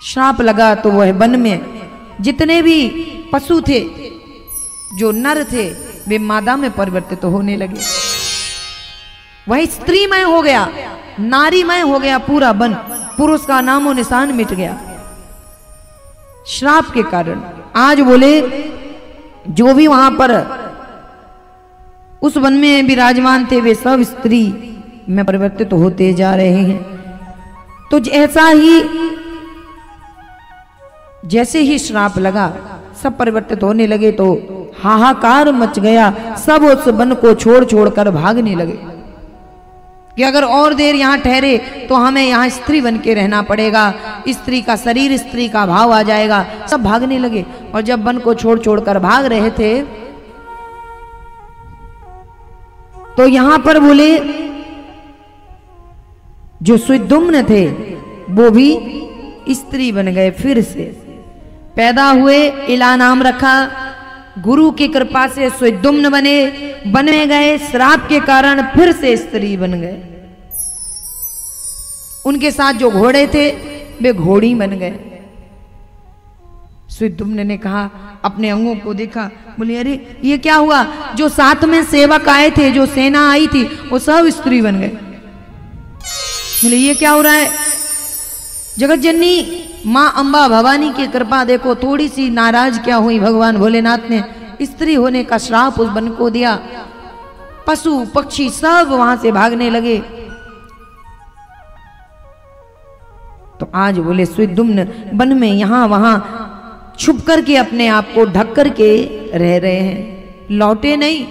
श्राप लगा तो वह वन में जितने भी पशु थे, जो नर थे, वे मादा में परिवर्तित होने लगे। वही स्त्रीमय हो गया, नारीमय हो गया पूरा वन, पुरुष का नामो निशान मिट गया श्राप के कारण। आज बोले जो भी वहां पर उस वन में विराजमान थे, वे सब स्त्री में परिवर्तित होते जा रहे हैं। तो ऐसा ही जैसे ही श्राप लगा, सब परिवर्तित होने लगे, तो हाहाकार मच गया। सब उस वन को छोड़ छोड़कर भागने लगे कि अगर और देर यहाँ ठहरे तो हमें यहाँ स्त्री बन के रहना पड़ेगा, स्त्री का शरीर, स्त्री का भाव आ जाएगा। सब भागने लगे। और जब वन को छोड़ छोड़कर भाग रहे थे, तो यहां पर बोले जो सुद्युम्न थे वो भी स्त्री बन गए, फिर से पैदा हुए, इला नाम रखा, गुरु की कृपा से सुद्युम्न बने गए, श्राप के कारण फिर से स्त्री बन गए। उनके साथ जो घोड़े थे वे घोड़ी बन गए। सुद्युम्न ने कहा, अपने अंगों को देखा, बोले अरे ये क्या हुआ? जो साथ में सेवक आए थे, जो सेना आई थी, वो सब स्त्री बन गए। बोले ये क्या हो रहा है? जगत जननी माँ अम्बा भवानी की कृपा देखो, थोड़ी सी नाराज क्या हुई, भगवान भोलेनाथ ने स्त्री होने का श्राप उस वन को दिया। पशु पक्षी सब वहां से भागने लगे। तो आज बोले सुद्युम्न वन में यहां वहां छुप करके अपने आप को ढक करके रह रहे हैं, लौटे नहीं,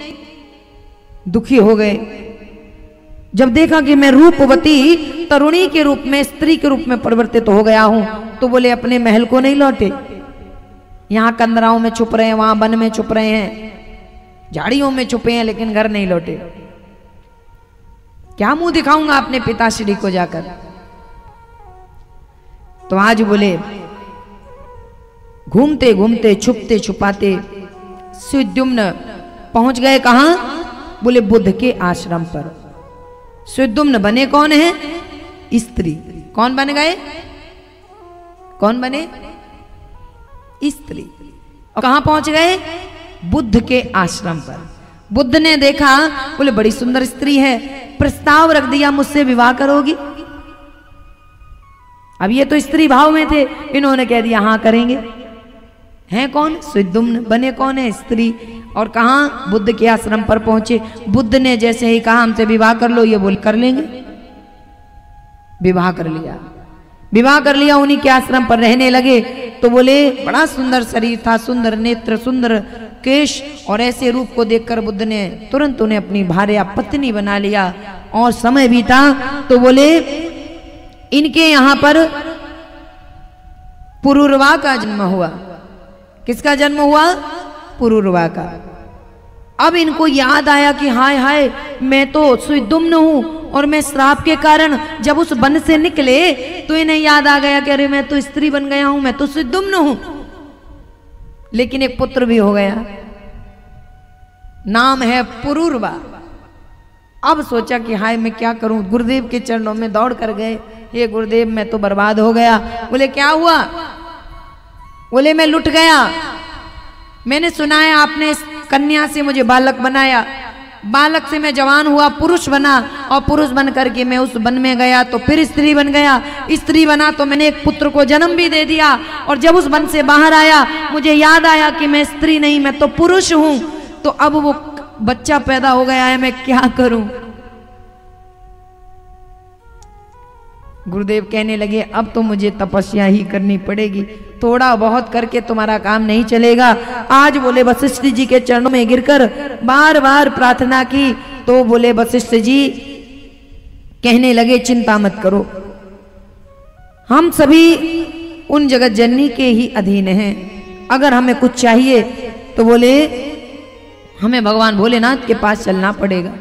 दुखी हो गए। जब देखा कि मैं रूपवती तरुणी के रूप में, स्त्री के रूप में परिवर्तित हो गया हूं, तो बोले अपने महल को नहीं लौटे। यहां कंदराओं में छुप रहे हैं, वहां वन में छुप रहे हैं, झाड़ियों में छुपे हैं, लेकिन घर नहीं लौटे। क्या मुंह दिखाऊंगा अपने पिताश्री को जाकर? तो आज बोले घूमते घूमते, छुपते छुपाते सुद्युम्न पहुंच गए कहां? बोले बुद्ध के आश्रम पर। सुद्युम्न बने कौन है? स्त्री। कौन बन गए? कौन बने? स्त्री। और कहां पहुंच गए? बुद्ध के आश्रम पर। बुद्ध ने देखा, बोले बड़ी सुंदर स्त्री है, प्रस्ताव रख दिया, मुझसे विवाह करोगी? अब ये तो स्त्री भाव में थे, इन्होंने कह दिया हाँ करेंगे। हैं कौन? सुद्युम्न। बने कौन है? स्त्री। और कहां? बुद्ध के आश्रम पर पहुंचे। बुद्ध ने जैसे ही कहा हमसे विवाह कर लो, ये बोल कर लेंगे। विवाह कर लिया, विवाह कर लिया, उन्हीं के आश्रम पर रहने लगे। तो बोले बड़ा सुंदर शरीर था, सुंदर नेत्र, सुंदर केश, और ऐसे रूप को देखकर बुद्ध ने तुरंत उन्हें अपनी भार्या पत्नी बना लिया। और समय बीता तो बोले इनके यहां पर पुरुरवा का जन्म हुआ। किसका जन्म हुआ? पुरुरवा का। अब इनको याद आया कि हाय हाय, मैं तो सुद्युम्न हूं, और मैं श्राप के कारण जब उस वन से निकले तो इन्हें याद आ गया कि अरे मैं तो स्त्री बन गया हूं, मैं तो सुद्युम्न हूं। लेकिन एक पुत्र भी हो गया, नाम है पुरुरवा। अब सोचा कि हाय मैं क्या करूं, गुरुदेव के चरणों में दौड़ कर गए, हे गुरुदेव मैं तो बर्बाद हो गया। बोले क्या हुआ? बोले मैं लुट गया, मैंने सुना है आपने इस कन्या से मुझे बालक बनाया, बालक से मैं जवान हुआ, पुरुष बना, और पुरुष बन करके मैं उस वन में गया तो फिर स्त्री बन गया, स्त्री बना तो मैंने एक पुत्र को जन्म भी दे दिया, और जब उस वन से बाहर आया मुझे याद आया कि मैं स्त्री नहीं, मैं तो पुरुष हूं। तो अब वो बच्चा पैदा हो गया है, मैं क्या करूं? गुरुदेव कहने लगे अब तो मुझे तपस्या ही करनी पड़ेगी, थोड़ा बहुत करके तुम्हारा काम नहीं चलेगा। आज बोले वशिष्ठ जी के चरणों में गिरकर बार बार प्रार्थना की। तो बोले वशिष्ठ जी कहने लगे चिंता मत करो, हम सभी उन जगत जननी के ही अधीन हैं, अगर हमें कुछ चाहिए तो बोले हमें भगवान भोलेनाथ के पास चलना पड़ेगा।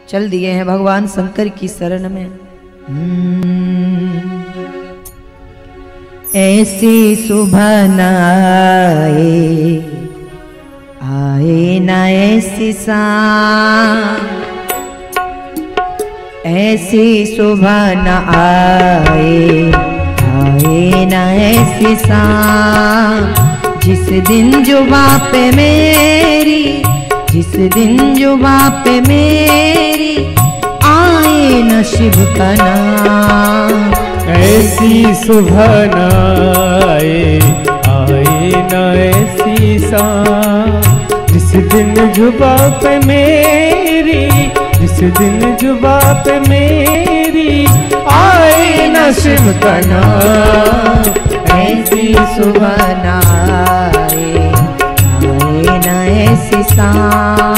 चल दिए हैं भगवान शंकर की शरण में। ऐसी सुबह न आए न ऐसी शाम, ऐसी सुबह न आए न ऐसी ऐसी शाम जिस दिन जुबां पे मेरी, जिस दिन जुबां पे मेरी आए न शिव का नाम। ऐसी सुबह न आए, आए न ऐसी शाम जिस दिन जुबां पे मेरी, जिस दिन जुबां पे मेरी आए न शिव का नाम। ऐसी सुबह न आए, आए न ऐसी शाम